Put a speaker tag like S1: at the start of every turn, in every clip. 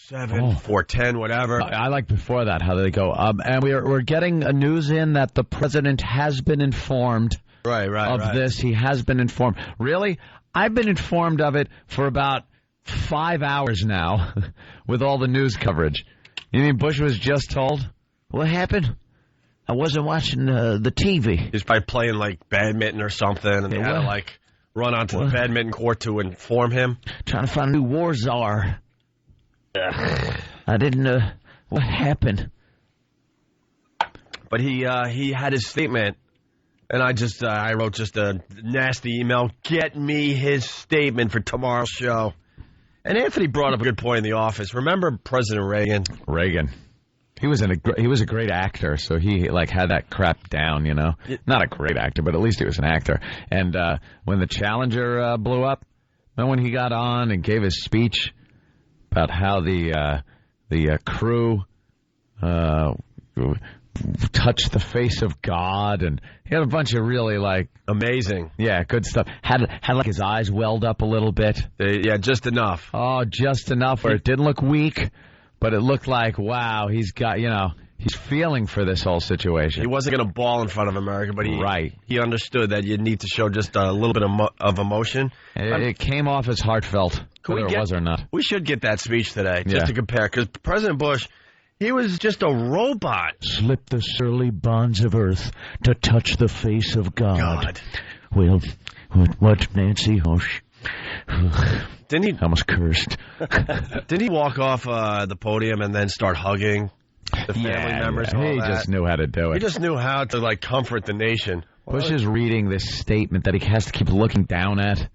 S1: 410, whatever.
S2: I like before that how they go. And we're getting a news in that the president has been informed of this. He has been informed. Really? I've been informed of it for about 5 hours now with all the news coverage. You mean Bush was just told? What happened? I wasn't watching the TV.
S1: He's probably playing like badminton or something, and they had to like run onto the badminton court to inform him.
S2: Trying to find a new war czar. I didn't know what happened.
S1: But he had his statement, and I wrote just a nasty email. Get me his statement for tomorrow's show. And Anthony brought up a good point in the office. Remember President Reagan?
S2: Reagan. He was a great actor, so he like had that crap down, you know. Not a great actor, but at least he was an actor. And when the Challenger blew up, then when he got on and gave his speech about how the crew touched the face of God, and he had a bunch of really like
S1: amazing,
S2: good stuff. Had like his eyes welled up a little bit.
S1: Just enough.
S2: Oh, just enough where it didn't look weak. But it looked like, wow, he's got, he's feeling for this whole situation.
S1: He wasn't going to bawl in front of America, but he understood that you need to show just a little bit of emotion.
S2: It came off as heartfelt, whether it was or not.
S1: We should get that speech today, just to compare, because President Bush, he was just a robot.
S2: Slip the surly bonds of earth to touch the face of God. Well, what, Nancy? Oh,
S1: Didn't he?
S2: I almost cursed.
S1: Didn't he walk off the podium and then start hugging the family members?
S2: Yeah. He just knew how to do it.
S1: He just knew how to like comfort the nation.
S2: Bush is reading this statement that he has to keep looking down at.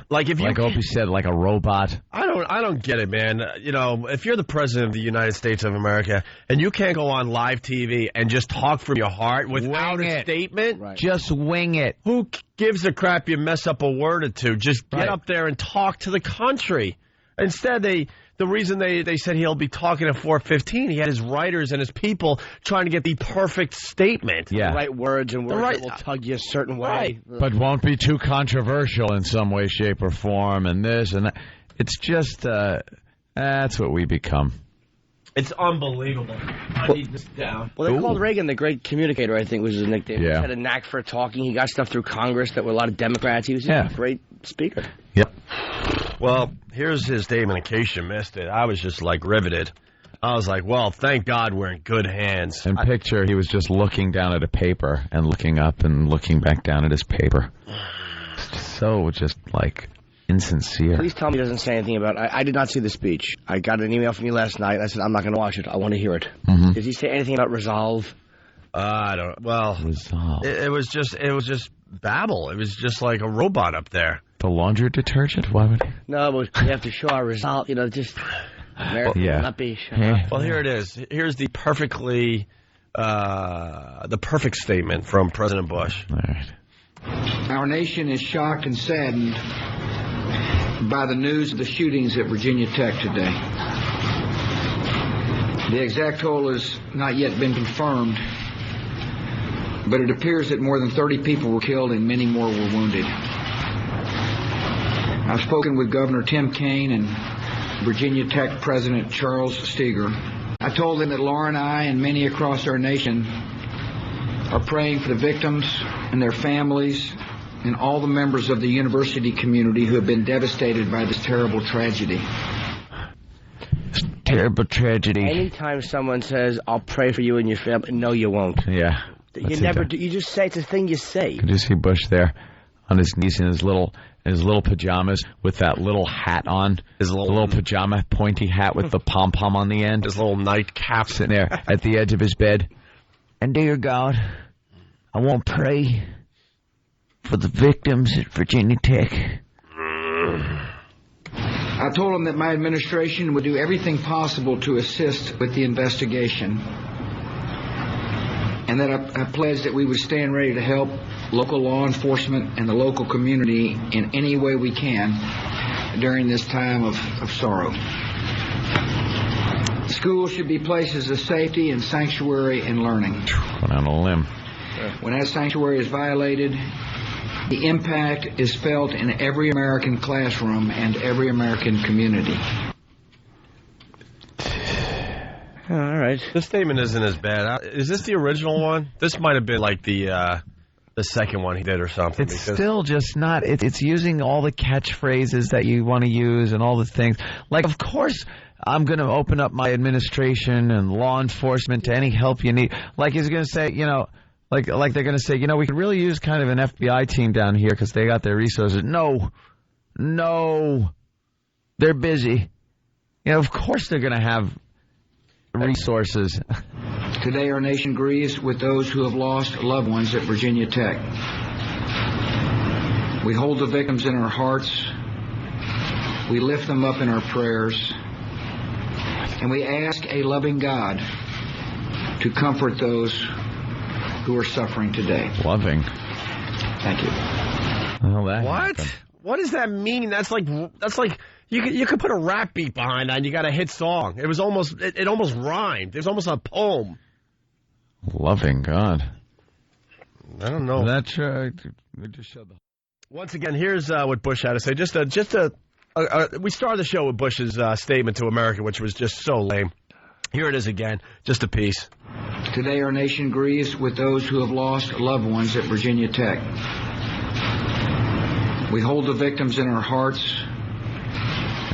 S2: Like Opie said, like a robot. I
S1: don't get it, man. If you're the president of the United States of America and you can't go on live TV and just talk from your heart without a statement,
S2: just wing it.
S1: Who gives a crap you mess up a word or two? Just get up there and talk to the country. Instead, the reason they said he'll be talking at 4:15, he had his writers and his people trying to get the perfect statement.
S3: The right words and words that will tug you a certain way.
S2: But won't be too controversial in some way, shape, or form, and this and that. It's just, that's what we become.
S1: It's unbelievable. I need this down.
S3: Well, they called Reagan the great communicator, I think was his nickname.
S2: Yeah.
S3: He had a knack for talking. He got stuff through Congress that were a lot of Democrats. He was a great speaker.
S2: Yep.
S1: Well, here's his statement in case you missed it. I was just like riveted. I was like, well, thank God we're in good hands.
S2: And picture, he was just looking down at a paper and looking up and looking back down at his paper. So just like insincere.
S3: Please tell me he doesn't say anything about I did not see the speech. I got an email from you last night. I said, I'm not going to watch it. I want to hear it.
S2: Mm-hmm.
S3: Did he say anything about resolve?
S1: I don't. Well,
S2: resolve.
S1: It was just babble. It was just like a robot up there.
S2: The laundry detergent? Why would he?
S3: No, but we have to show our resolve. Just America will not be shown.
S1: Well, here it is. Here's the perfect statement from President Bush.
S2: All right.
S4: Our nation is shocked and saddened by the news of the shootings at Virginia Tech today. The exact toll has not yet been confirmed, but it appears that more than 30 people were killed and many more were wounded. I've spoken with Governor Tim Kaine and Virginia Tech President Charles Steger. I told them that Laura and I and many across our nation are praying for the victims and their families and all the members of the university community who have been devastated by this terrible tragedy.
S2: Terrible tragedy.
S3: Anytime someone says, I'll pray for you and your family, no, you won't.
S2: Yeah.
S3: You never do. You just say it's a thing you say.
S2: Could you see Bush there on his knees in his little pajamas with that little hat on? His little pajama pointy hat with the pom-pom on the end.
S1: His little nightcap
S2: sitting there at the edge of his bed. And dear God, I want to pray for the victims at Virginia Tech.
S4: I told him that my administration would do everything possible to assist with the investigation, and that I pledged that we would stand ready to help local law enforcement and the local community in any way we can during this time of sorrow. Schools should be places of safety and sanctuary and learning.
S2: Went on a limb.
S4: When that sanctuary is violated, the impact is felt in every American classroom and every American community.
S3: All right.
S1: This statement isn't as bad. Is this the original one? This might have been like the second one he did or something.
S2: It's still just not. It's using all the catchphrases that you want to use and all the things. Like, of course, I'm going to open up my administration and law enforcement to any help you need. Like he's going to say, like they're going to say, we could really use kind of an FBI team down here because they got their resources. No, they're busy. Of course they're going to have resources.
S4: Today our nation grieves with those who have lost loved ones at Virginia Tech. We hold the victims in our hearts. We lift them up in our prayers. And we ask a loving God to comfort those who are suffering today.
S2: Loving.
S4: Thank you.
S2: Well,
S1: what?
S2: Happened.
S1: What does that mean? That's like you could put a rap beat behind that and you got a hit song. It was almost it almost rhymed. It was almost a poem.
S2: Loving God.
S1: I don't know.
S2: That's right. We just showed the.
S1: Once again, here's what Bush had to say. We started the show with Bush's statement to America, which was just so lame. Here it is again, just a piece.
S4: Today our nation grieves with those who have lost loved ones at Virginia Tech. We hold the victims in our hearts.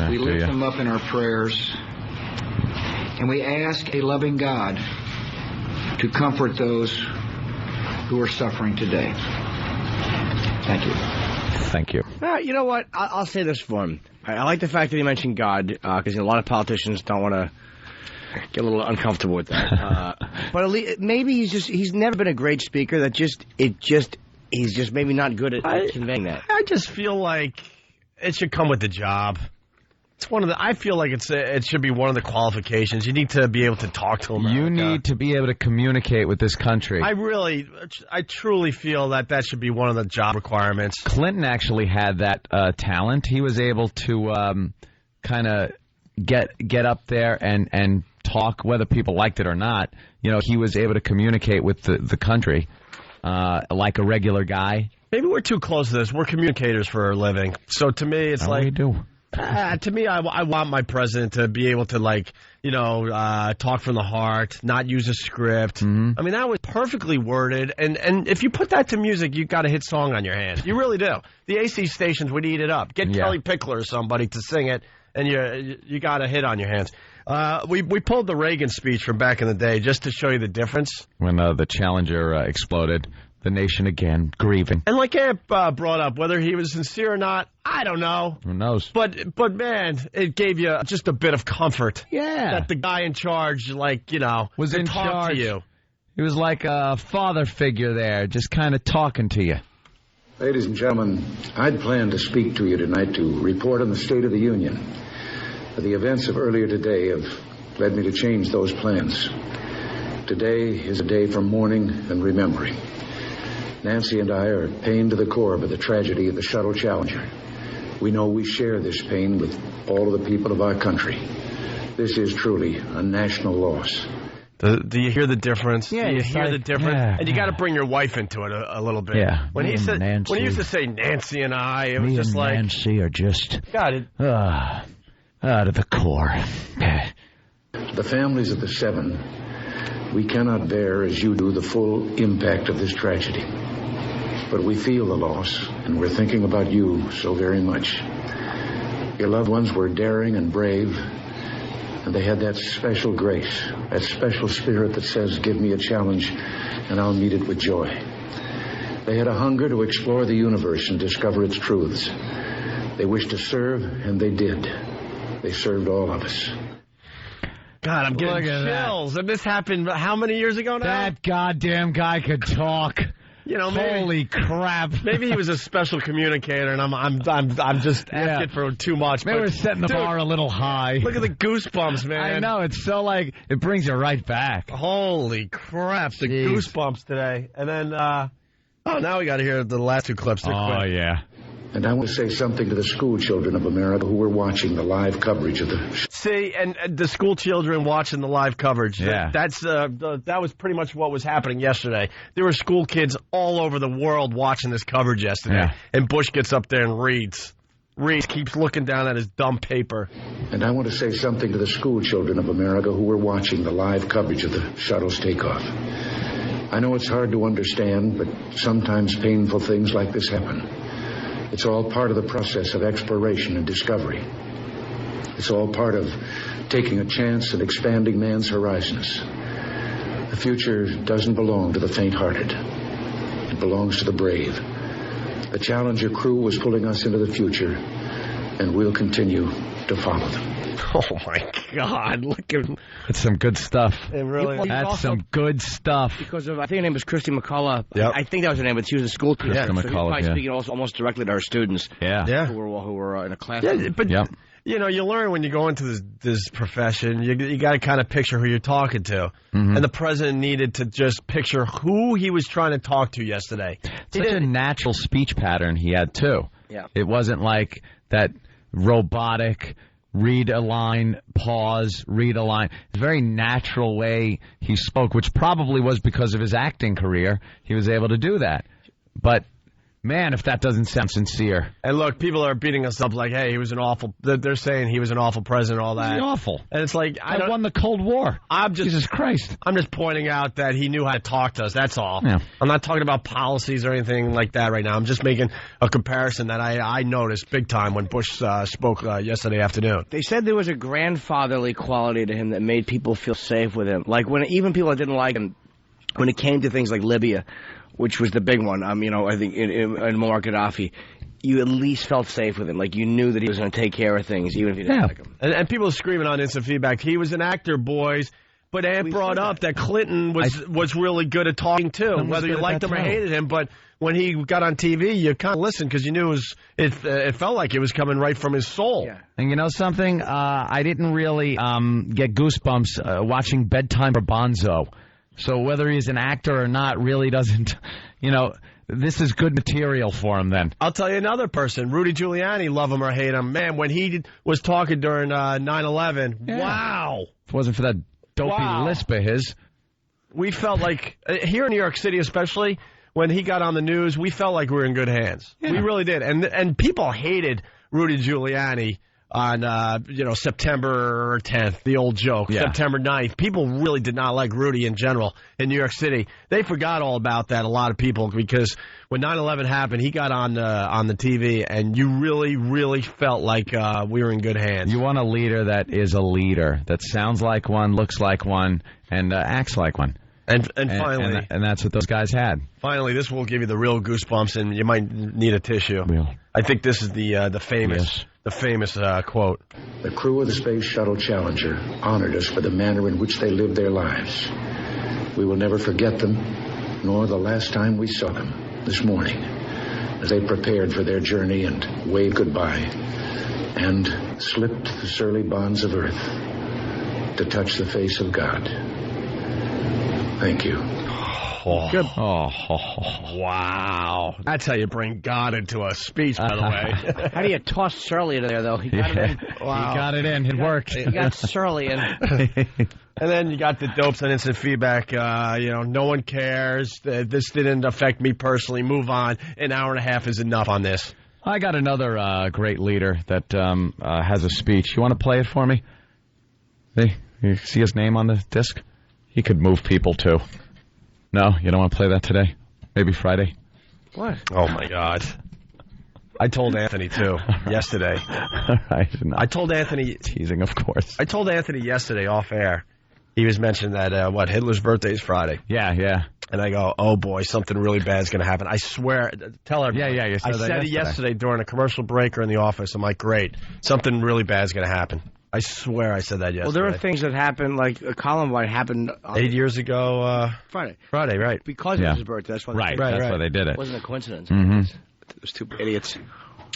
S4: We lift them up in our prayers. And we ask a loving God to comfort those who are suffering today. Thank you.
S2: Thank you.
S3: You know what? I'll say this for him. I like the fact that he mentioned God, because a lot of politicians don't want to get a little uncomfortable with that. But at least, maybe he's never been a great speaker. He's just maybe not good at conveying that.
S1: I just feel like it should come with the job. It's I feel like it should be one of the qualifications. You need to be able to talk to America.
S2: You need to be able to communicate with this country.
S1: I truly feel that should be one of the job requirements.
S2: Clinton actually had that talent. He was able to kind of get up there and talk, whether people liked it or not. He was able to communicate with the country like a regular guy.
S1: Maybe we're too close to this. We're communicators for a living. So to me, it's
S2: we do.
S1: To me, I want my president to be able to, talk from the heart, not use a script.
S2: Mm-hmm.
S1: I mean, that was perfectly worded. And if you put that to music, you've got a hit song on your hands. You really do. The AC stations would eat it up. Get Kelly Pickler or somebody to sing it, and you got a hit on your hands. We pulled the Reagan speech from back in the day just to show you the difference.
S2: When the Challenger exploded. The nation again, grieving.
S1: And like Amp brought up, whether he was sincere or not, I don't know.
S2: Who knows?
S1: But man, it gave you just a bit of comfort.
S2: Yeah.
S1: That the guy in charge,
S2: was in charge.
S1: To you.
S2: He was like a father figure there, just kind of talking to you.
S5: Ladies and gentlemen, I'd planned to speak to you tonight to report on the State of the Union. But the events of earlier today have led me to change those plans. Today is a day for mourning and remembering. Nancy and I are pained to the core by the tragedy of the Shuttle Challenger. We know we share this pain with all of the people of our country. This is truly a national loss.
S1: Do you hear the difference?
S2: Yeah,
S1: do you hear the difference?
S2: Yeah,
S1: and you got to bring your wife into it a little bit.
S2: Yeah.
S1: When he used to say Nancy and I, it was just like
S2: Nancy are just
S1: got it.
S2: Out of the core.
S5: The families of the 7, we cannot bear as you do the full impact of this tragedy. But we feel the loss, and we're thinking about you so very much. Your loved ones were daring and brave, and they had that special grace, that special spirit that says, give me a challenge, and I'll meet it with joy. They had a hunger to explore the universe and discover its truths. They wished to serve, and they did. They served all of us.
S1: God, I'm getting chills. And this happened how many years ago now?
S2: That goddamn guy could talk.
S1: Maybe,
S2: holy crap!
S1: Maybe he was a special communicator, and I'm just asking for too much.
S2: Maybe we're setting the bar a little high.
S1: Look at the goosebumps, man!
S2: I know, it's so it brings you right back.
S1: Holy crap! The goosebumps today, and then now we got to hear the last 2 clips.
S2: Oh yeah.
S5: And I want to say something to the school children of America who were watching the live coverage of the...
S1: See, and the school children watching the live coverage.
S2: Yeah.
S1: That was pretty much what was happening yesterday. There were school kids all over the world watching this coverage yesterday.
S2: Yeah.
S1: And Bush gets up there and reads. Reese keeps looking down at his dumb paper.
S5: And I want to say something to the school children of America who were watching the live coverage of the shuttle's takeoff. I know it's hard to understand, but sometimes painful things like this happen. It's all part of the process of exploration and discovery. It's all part of taking a chance and expanding man's horizons. The future doesn't belong to the faint-hearted. It belongs to the brave. The Challenger crew was pulling us into the future, and we'll continue to follow them.
S1: Oh, my God. Look at him.
S2: That's some good stuff.
S1: It really
S2: That's some good stuff.
S3: Because of, I think her name was Christy McCullough.
S1: Yep.
S3: I think that was her name, but she was a school teacher.
S2: Christy
S3: So
S2: McCullough,
S3: he was probably
S2: yeah.
S3: speaking almost directly to her students.
S2: Yeah.
S3: Who were in a class.
S1: Yeah, but
S2: Yep.
S1: you know, you learn when you go into this profession. You got to kind of picture who you're talking to, and the president needed to just picture who he was trying to talk to yesterday.
S2: Such a natural speech pattern he had too.
S3: Yeah.
S2: It wasn't like that robotic read a line, pause, read a line. It's a very natural way he spoke, which probably was because of his acting career. He was able to do that. But man, if that doesn't sound sincere.
S1: And look, people are beating us up like, hey, he was an awful. They're saying he was an awful president, all that.
S2: He's awful.
S1: And it's like
S2: I won the Cold War. Jesus Christ.
S1: I'm just pointing out that he knew how to talk to us. That's all.
S2: Yeah.
S1: I'm not talking about policies or anything like that right now. I'm just making a comparison that I noticed big time when Bush spoke yesterday afternoon.
S3: They said there was a grandfatherly quality to him that made people feel safe with him. Like when even people that didn't like him, when it came to things like Libya, which was the big one, you know, I think in Muammar Gaddafi, you at least felt safe with him. Like you knew that he was going to take care of things, even if you didn't like him.
S1: And people are screaming on instant feedback. He was an actor, boys. But Ant brought up that Clinton was really good at talking too, whether you liked him or hated him. But when he got on TV, you kind of listened because you knew it felt like it was coming right from his soul.
S3: Yeah.
S2: And you know something? I didn't really get goosebumps watching Bedtime for Bonzo. So whether he's an actor or not really doesn't, you know, this is good material for him then.
S1: I'll tell you another person, Rudy Giuliani, love him or hate him. Man, when he was talking during 9/11, wow.
S2: If it wasn't for that dopey lisp of his.
S1: We felt like, here in New York City especially, when he got on the news, we felt like we were in good hands. Yeah. We really did. And people hated Rudy Giuliani on, September 10th, the old joke, September 9th. People really did not like Rudy in general in New York City. They forgot all about that, a lot of people, because when 9/11 happened, he got on the TV, and you really, really felt like we were in good hands.
S2: You want a leader that is a leader, that sounds like one, looks like one, and acts like one.
S1: And finally...
S2: And that's what those guys had. Finally,
S1: this will give you the real goosebumps, and you might need a tissue.
S2: Real.
S1: I think this is the famous...
S2: Yes.
S1: The famous quote.
S5: The crew of the Space Shuttle Challenger honored us for the manner in which they lived their lives. We will never forget them, nor the last time we saw them, this morning, as they prepared for their journey and waved goodbye, and slipped the surly bonds of Earth to touch the face of God. Thank you.
S1: Oh.
S2: Good.
S1: Wow. That's how you bring God into a speech, by the way.
S3: How do you toss Surly in there, though? He got it in.
S2: Wow. He got it in. It worked.
S3: He got Surly in.
S1: And then you got the dopes on instant feedback. No one cares. This didn't affect me personally. Move on. An hour and a half is enough on this.
S2: I got another great leader that has a speech. You want to play it for me? Hey, you see his name on the disc? He could move people, too. No, you don't want to play that today? Maybe Friday?
S3: What?
S1: Oh, my God. I told Anthony, too, yesterday. I told Anthony...
S2: Teasing, of course.
S1: I told Anthony yesterday off air. He was mentioning that, Hitler's birthday is Friday.
S2: Yeah.
S1: And I go, oh, boy, something really bad is going to happen. I swear. Tell everybody.
S2: Yeah, you said that
S1: I said it yesterday during a commercial break or in the office. I'm like, great. Something really bad is going to happen. I swear I said that yesterday.
S3: Well, there are things that happened, like Columbine happened
S1: 8 years ago.
S3: Friday, right? Because it was his birthday. That's why.
S2: That's why they did it.
S3: It wasn't a coincidence.
S2: Mm-hmm.
S3: It was two idiots.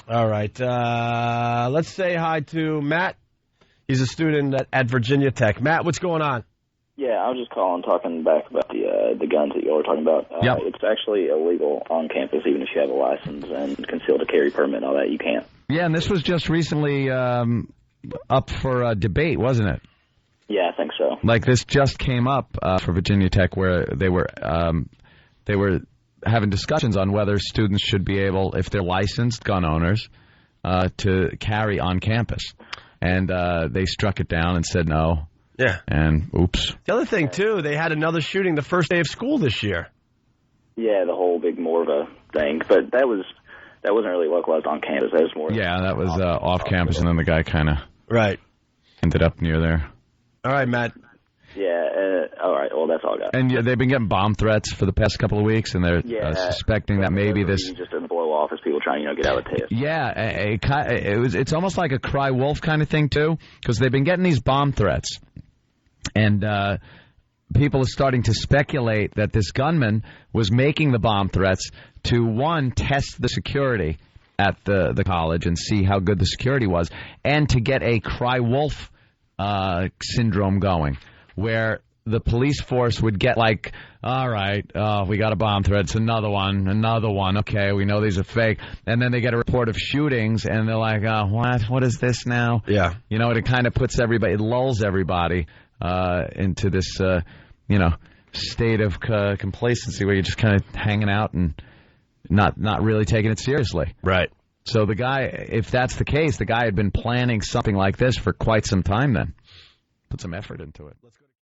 S1: All right. Let's say hi to Matt. He's a student at Virginia Tech. Matt, what's going on?
S6: Yeah, I was just talking back about the guns that you all were talking about.
S2: Yep.
S6: It's actually illegal on campus, even if you have a license and concealed carry permit and all that. You can't.
S2: Yeah, and this was just recently up for debate, wasn't it?
S6: Yeah, I think so.
S2: Like this just came up for Virginia Tech, where they were having discussions on whether students should be able, if they're licensed gun owners, to carry on campus. And they struck it down and said no.
S1: Yeah.
S2: And oops.
S1: The other thing, too, they had another shooting the first day of school this year.
S6: Yeah, the whole big Morva thing. But that wasn't really localized on campus. That was more.
S2: Yeah, that was off campus, and then the guy kind of ended up near there.
S1: All right, Matt.
S6: Yeah, all right. Well, that's all I got.
S2: And they've been getting bomb threats for the past couple of weeks, and they're suspecting that maybe this
S6: just doesn't blow off as people trying, get out of the test.
S2: Yeah, it's almost like a cry wolf kind of thing too, because they've been getting these bomb threats, and people are starting to speculate that this gunman was making the bomb threats to, one, test the security at the college and see how good the security was, and to get a cry wolf syndrome going, where the police force would get like, all right, we got a bomb threat, it's another one, okay, we know these are fake, and then they get a report of shootings, and they're like, what is this now?
S1: Yeah.
S2: It kind of puts everybody, it lulls everybody into this, state of complacency where you're just kind of hanging out and not really taking it seriously.
S1: Right.
S2: So the guy, if that's the case, the guy had been planning something like this for quite some time then. Put some effort into it. Let's go.